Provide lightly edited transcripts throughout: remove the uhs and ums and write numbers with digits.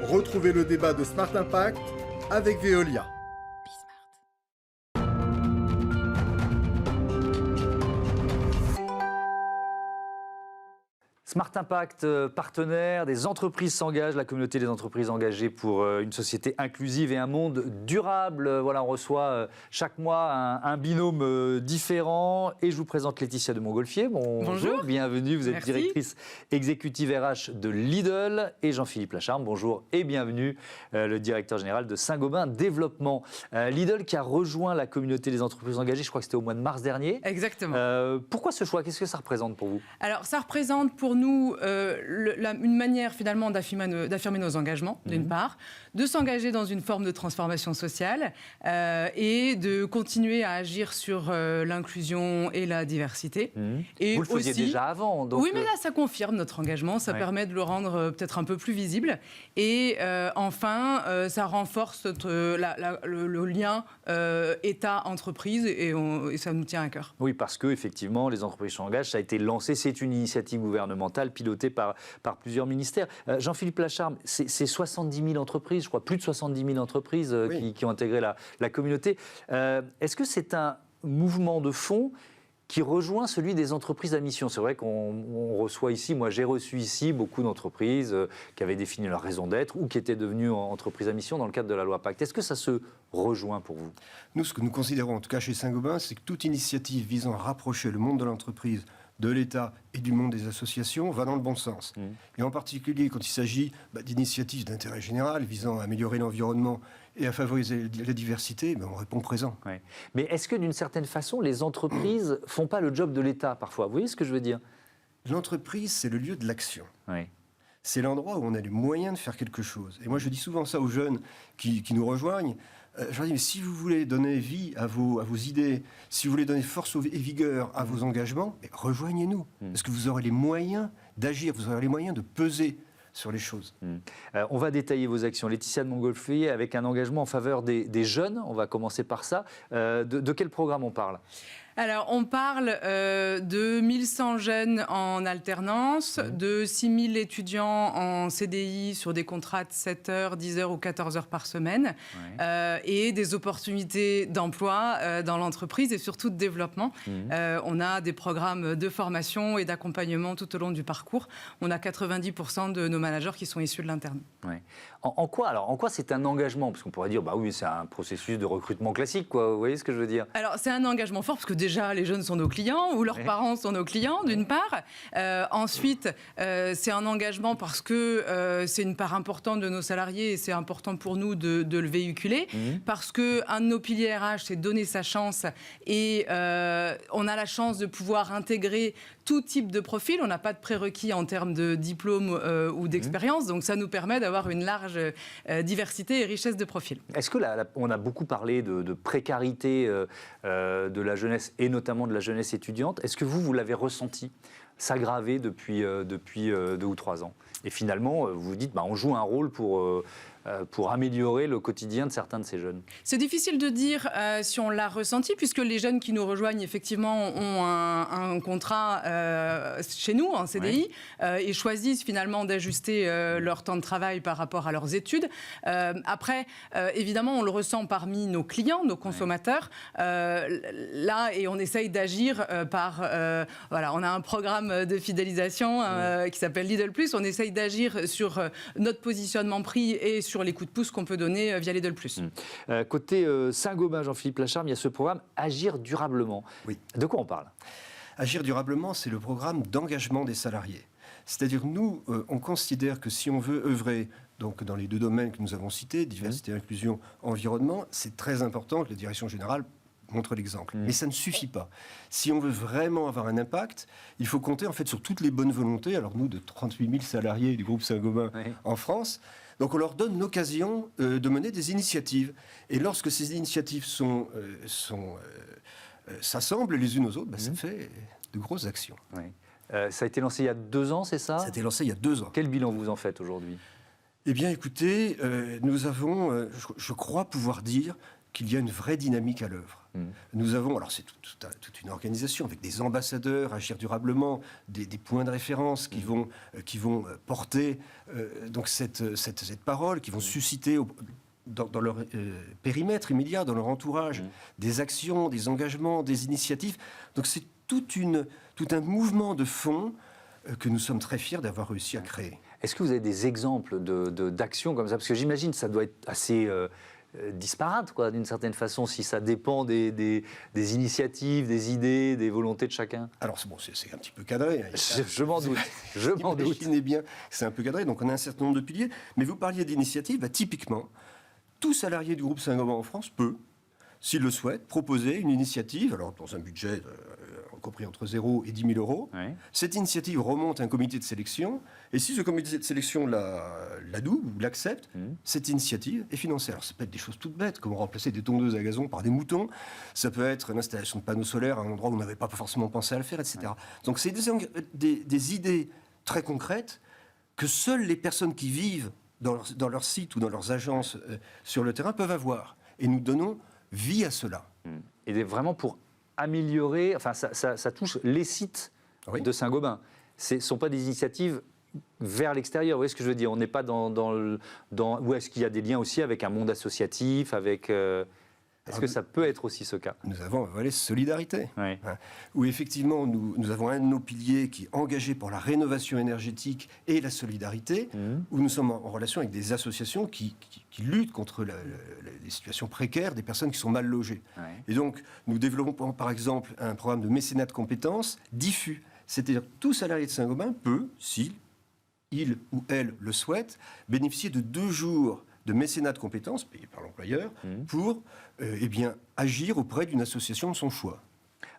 Retrouvez le débat de Smart Impact avec Veolia. Smart Impact, partenaire, des entreprises s'engagent, la communauté des entreprises engagées pour une société inclusive et un monde durable. Voilà, on reçoit chaque mois un binôme différent. Et je vous présente Laetitia de Montgolfier. Bonjour, bienvenue. Vous êtes Merci. Directrice exécutive RH de Lidl. Et Jean-Philippe Lacharme, bonjour et bienvenue, le directeur général de Saint-Gobain Développement. Lidl qui a rejoint la communauté des entreprises engagées, je crois que c'était au mois de mars dernier. Exactement. Pourquoi ce choix? Qu'est-ce que ça représente pour vous? Alors, ça représente pour nous une manière finalement d'affirmer nos engagements, d'une part, de s'engager dans une forme de transformation sociale et de continuer à agir sur l'inclusion et la diversité. Et vous le faisiez aussi, déjà avant. Donc oui, mais là, ça confirme notre engagement, ça permet de le rendre peut-être un peu plus visible. Et enfin, ça renforce le lien État-entreprise et ça nous tient à cœur. Oui, parce que effectivement, les entreprises s'engagent, ça a été lancé, c'est une initiative gouvernementale pilotée par plusieurs ministères. Jean-Philippe Lacharme, c'est 70 000 entreprises, je crois, plus de 70 000 entreprises qui ont intégré la communauté. Est-ce que c'est un mouvement de fond qui rejoint celui des entreprises à mission? C'est vrai qu'on reçoit ici, moi j'ai reçu ici beaucoup d'entreprises qui avaient défini leur raison d'être ou qui étaient devenues entreprises à mission dans le cadre de la loi Pacte. Est-ce que ça se rejoint pour vous? Nous, ce que nous considérons, en tout cas chez Saint-Gobain, c'est que toute initiative visant à rapprocher le monde de l'entreprise de l'État et du monde des associations va dans le bon sens. Et en particulier quand il s'agit d'initiatives d'intérêt général visant à améliorer l'environnement et à favoriser la diversité, on répond présent. Ouais. Mais est-ce que d'une certaine façon, les entreprises font pas le job de l'État parfois? Vous voyez ce que je veux dire? L'entreprise, c'est le lieu de l'action. Oui. C'est l'endroit où on a les moyens de faire quelque chose. Et moi, je dis souvent ça aux jeunes qui nous rejoignent. Je leur dis, mais si vous voulez donner vie à vos idées, si vous voulez donner force et vigueur à vos engagements, rejoignez-nous. Parce que vous aurez les moyens d'agir, vous aurez les moyens de peser sur les choses. On va détailler vos actions. Laetitia de Montgolfier, avec un engagement en faveur des jeunes, on va commencer par ça. De quel programme on parle? Alors, on parle de 1100 jeunes en alternance, de 6000 étudiants en CDI sur des contrats de 7 heures, 10 heures ou 14 heures par semaine, et des opportunités d'emploi dans l'entreprise et surtout de développement. On a des programmes de formation et d'accompagnement tout au long du parcours. On a 90% de nos managers qui sont issus de l'interne. Ouais. En quoi c'est un engagement? Parce qu'on pourrait dire, oui, c'est un processus de recrutement classique, quoi. Vous voyez ce que je veux dire? Alors, c'est un engagement fort parce que déjà, les jeunes sont nos clients ou leurs parents sont nos clients, d'une part. Ensuite, c'est un engagement parce que c'est une part importante de nos salariés et c'est important pour nous de le véhiculer. Parce qu'un de nos piliers RH, c'est donner sa chance et on a la chance de pouvoir intégrer tout type de profil. On n'a pas de prérequis en termes de diplôme ou d'expérience. Donc, ça nous permet d'avoir une large diversité et richesse de profils. Est-ce que on a beaucoup parlé de précarité de la jeunesse et notamment de la jeunesse étudiante? Est-ce que vous l'avez ressenti s'aggraver depuis 2 ou 3 ans? Et finalement, vous vous dites, on joue un rôle pour améliorer le quotidien de certains de ces jeunes. C'est difficile de dire si on l'a ressenti, puisque les jeunes qui nous rejoignent, effectivement, ont un contrat chez nous, en CDI, et choisissent finalement d'ajuster leur temps de travail par rapport à leurs études. Après, évidemment, on le ressent parmi nos clients, nos consommateurs. Là, et on essaye d'agir par... on a un programme de fidélisation qui s'appelle Lidl Plus. On essaye d'agir sur notre positionnement prix et sur les coups de pouce qu'on peut donner via Lidl Plus. Côté Saint-Gobain, Jean-Philippe Lacharme, il y a ce programme Agir durablement. Oui. De quoi on parle? Agir durablement, c'est le programme d'engagement des salariés. C'est-à-dire nous, on considère que si on veut œuvrer donc, dans les 2 domaines que nous avons cités, diversité, inclusion, environnement, c'est très important que la direction générale montre l'exemple. Mais ça ne suffit pas. Si on veut vraiment avoir un impact, il faut compter en fait sur toutes les bonnes volontés. Alors nous, de 38 000 salariés du groupe Saint-Gobain en France, donc on leur donne l'occasion de mener des initiatives. Et lorsque ces initiatives s'assemblent les unes aux autres, ça fait de grosses actions. Ça a été lancé il y a 2 ans, c'est ça? Ça a été lancé il y a 2 ans. Quel bilan vous en faites aujourd'hui? Eh bien, écoutez, nous avons, je crois pouvoir dire qu'il y a une vraie dynamique à l'œuvre. Nous avons, alors c'est toute une organisation avec des ambassadeurs, Agir durablement, des points de référence qui vont porter donc cette parole, qui vont susciter dans leur périmètre immédiat, dans leur entourage, des actions, des engagements, des initiatives. Donc c'est tout un mouvement de fond que nous sommes très fiers d'avoir réussi à créer. Est-ce que vous avez des exemples d'actions comme ça? Parce que j'imagine que ça doit être assez disparate, quoi, d'une certaine façon, si ça dépend des initiatives, des idées, des volontés de chacun. Alors, bon, c'est un petit peu cadré. Hein. Je m'en doute. Je m'en doute. Imaginez bien que c'est un peu cadré, donc on a un certain nombre de piliers. Mais vous parliez d'initiatives, typiquement, tout salarié du groupe Saint-Gobain en France peut, s'il le souhaite, proposer une initiative, alors dans un budget compris entre 0 et 10 000 euros. Oui. Cette initiative remonte à un comité de sélection, et si ce comité de sélection l'adoue ou l'accepte, cette initiative est financée. Alors ça peut être des choses toutes bêtes, comme remplacer des tondeuses à gazon par des moutons, ça peut être une installation de panneaux solaires à un endroit où on n'avait pas forcément pensé à le faire, etc. Donc c'est des idées très concrètes que seules les personnes qui vivent dans leur site ou dans leurs agences sur le terrain peuvent avoir. Et nous donnons vie à cela. Et vraiment pour améliorer, enfin ça touche les sites de Saint-Gobain. Ce ne sont pas des initiatives vers l'extérieur, vous voyez ce que je veux dire? On n'est pas où est-ce qu'il y a des liens aussi avec un monde associatif, avec... Est-ce que ça peut être aussi ce cas? Nous avons un volet solidarité, où effectivement nous avons un de nos piliers qui est engagé pour la rénovation énergétique et la solidarité, où nous sommes en relation avec des associations qui luttent contre les situations précaires des personnes qui sont mal logées. Et donc nous développons par exemple un programme de mécénat de compétences diffus, c'est-à-dire tout salarié de Saint-Gobain peut, s'il ou elle le souhaite, bénéficier de 2 jours de mécénat de compétences payé par l'employeur pour agir auprès d'une association de son choix.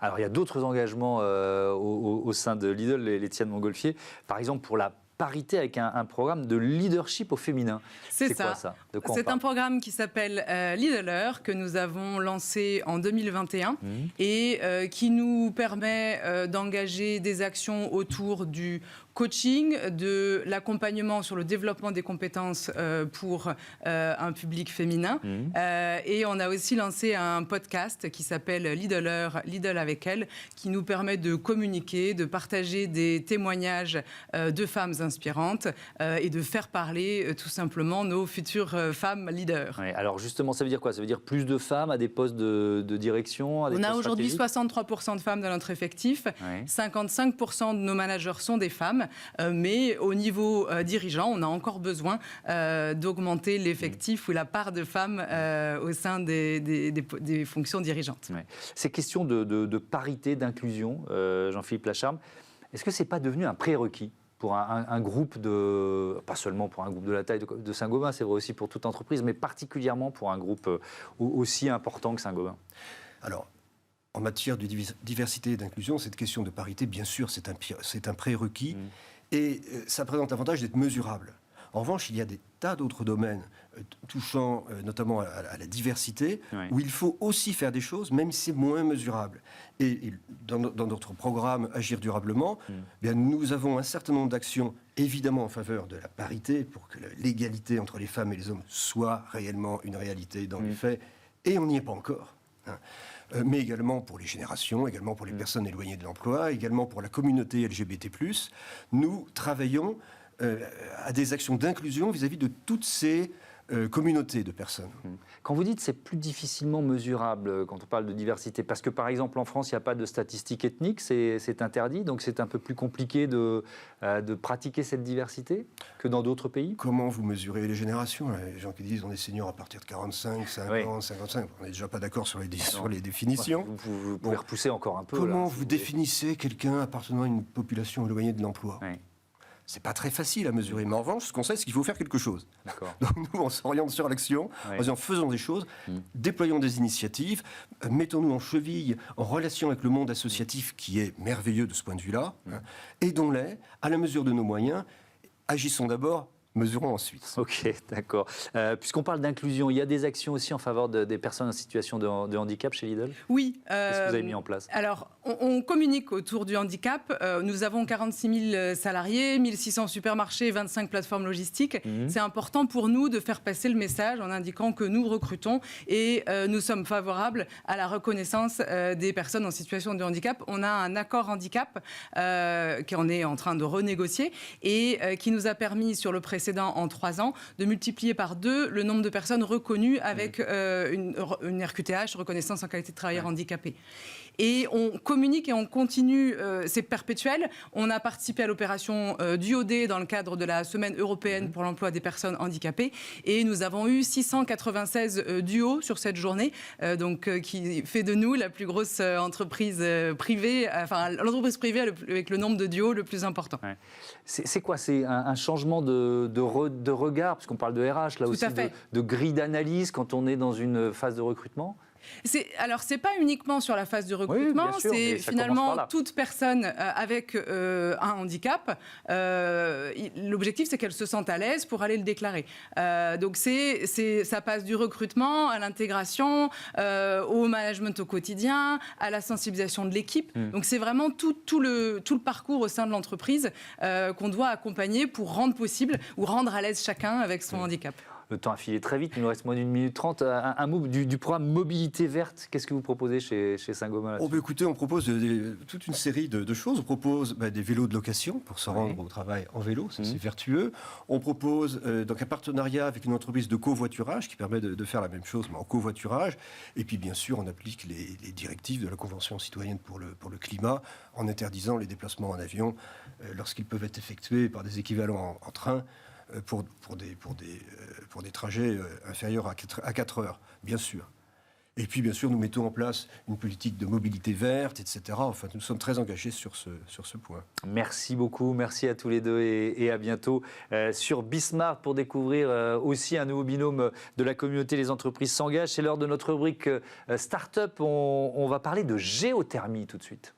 Alors il y a d'autres engagements au sein de Lidl, Laetiane Montgolfier, par exemple pour la parité avec un programme de leadership au féminin. C'est ça. Quoi, ça? De quoi C'est un programme qui s'appelle Lidler, que nous avons lancé en 2021 et qui nous permet d'engager des actions autour du coaching, de l'accompagnement sur le développement des compétences pour un public féminin. Et on a aussi lancé un podcast qui s'appelle Lidl avec elle, qui nous permet de communiquer, de partager des témoignages de femmes inspirantes et de faire parler tout simplement nos futures femmes leaders. Oui, alors justement, ça veut dire quoi? Ça veut dire plus de femmes à des postes de direction, à des On postes a aujourd'hui stratégiques? 63% de femmes dans notre effectif, 55% de nos managers sont des femmes. Mais au niveau dirigeant, on a encore besoin d'augmenter l'effectif ou la part de femmes au sein des fonctions dirigeantes. Ouais. Ces questions de parité, d'inclusion, Jean-Philippe Lacharme, est-ce que ce n'est pas devenu un prérequis pour un groupe pas seulement pour un groupe de la taille de Saint-Gobain, c'est vrai aussi pour toute entreprise, mais particulièrement pour un groupe aussi important que Saint-Gobain? Alors, en matière de diversité et d'inclusion, cette question de parité, bien sûr, c'est un prérequis. Et ça présente l'avantage d'être mesurable. En revanche, il y a des tas d'autres domaines touchant notamment à la diversité, où il faut aussi faire des choses, même si c'est moins mesurable. Et dans notre programme Agir durablement, bien, nous avons un certain nombre d'actions, évidemment en faveur de la parité, pour que l'égalité entre les femmes et les hommes soit réellement une réalité dans les faits, et on n'y est pas encore. Mais également pour les générations, également pour les personnes éloignées de l'emploi, également pour la communauté LGBT+. Nous travaillons à des actions d'inclusion vis-à-vis de toutes ces communautés de personnes. Quand vous dites c'est plus difficilement mesurable quand on parle de diversité, parce que par exemple en France il n'y a pas de statistiques ethniques, c'est interdit, donc c'est un peu plus compliqué de pratiquer cette diversité que dans d'autres pays? Comment vous mesurez les générations? Les gens qui disent on est senior à partir de 45, 50, 55, on n'est déjà pas d'accord sur les définitions. Vous pouvez repousser encore un peu. Comment vous définissez quelqu'un appartenant à une population éloignée de l'emploi? C'est pas très facile à mesurer, mais en revanche, ce qu'on sait, c'est qu'il faut faire quelque chose. Donc nous, on s'oriente sur l'action, en disant faisons des choses, déployons des initiatives, mettons-nous en cheville, en relation avec le monde associatif qui est merveilleux de ce point de vue-là, aidons-les à la mesure de nos moyens, agissons d'abord mesurons en Suisse. Ok, d'accord. Puisqu'on parle d'inclusion, il y a des actions aussi en faveur des personnes en situation de handicap chez Lidl? Oui. Qu'est-ce que vous avez mis en place? Alors, on communique autour du handicap. Nous avons 46 000 salariés, 1600 supermarchés, 25 plateformes logistiques. C'est important pour nous de faire passer le message en indiquant que nous recrutons et nous sommes favorables à la reconnaissance des personnes en situation de handicap. On a un accord handicap qu'on est en train de renégocier et qui nous a permis, sur le précédent en 3 ans, de multiplier par 2 le nombre de personnes reconnues avec une RQTH, reconnaissance en qualité de travailleur handicapé. Et on communique et on continue, c'est perpétuel. On a participé à l'opération DUOD dans le cadre de la Semaine européenne pour l'emploi des personnes handicapées. Et nous avons eu 696 duos sur cette journée, qui fait de nous la plus grosse entreprise privée, enfin l'entreprise privée avec le nombre de duos le plus important. Ouais. C'est quoi? C'est un changement de regard, parce qu'on parle de RH, là Tout aussi, de grille d'analyse quand on est dans une phase de recrutement? Alors, c'est pas uniquement sur la phase de recrutement, oui, sûr, c'est finalement toute personne avec un handicap. L'objectif, c'est qu'elle se sente à l'aise pour aller le déclarer. Donc, ça passe du recrutement à l'intégration, au management au quotidien, à la sensibilisation de l'équipe. Donc, c'est vraiment tout le parcours au sein de l'entreprise qu'on doit accompagner pour rendre possible ou rendre à l'aise chacun avec son handicap. Le temps a filé très vite, il nous reste moins d'1 minute 30. Un mot du programme Mobilité Verte, qu'est-ce que vous proposez chez Saint-Gobain? Écoutez, on propose toute une série de choses. On propose des vélos de location pour se rendre au travail en vélo, ça c'est vertueux. On propose donc un partenariat avec une entreprise de covoiturage qui permet de faire la même chose, mais en covoiturage. Et puis bien sûr, on applique les directives de la Convention citoyenne pour le climat en interdisant les déplacements en avion lorsqu'ils peuvent être effectués par des équivalents en train. Pour des trajets inférieurs à 4 heures, bien sûr. Et puis, bien sûr, nous mettons en place une politique de mobilité verte, etc. Enfin, nous sommes très engagés sur ce point. Merci beaucoup, merci à tous les deux et à bientôt sur Bismart pour découvrir aussi un nouveau binôme de la communauté Les Entreprises s'engagent. C'est l'heure de notre rubrique Start-up. On va parler de géothermie tout de suite.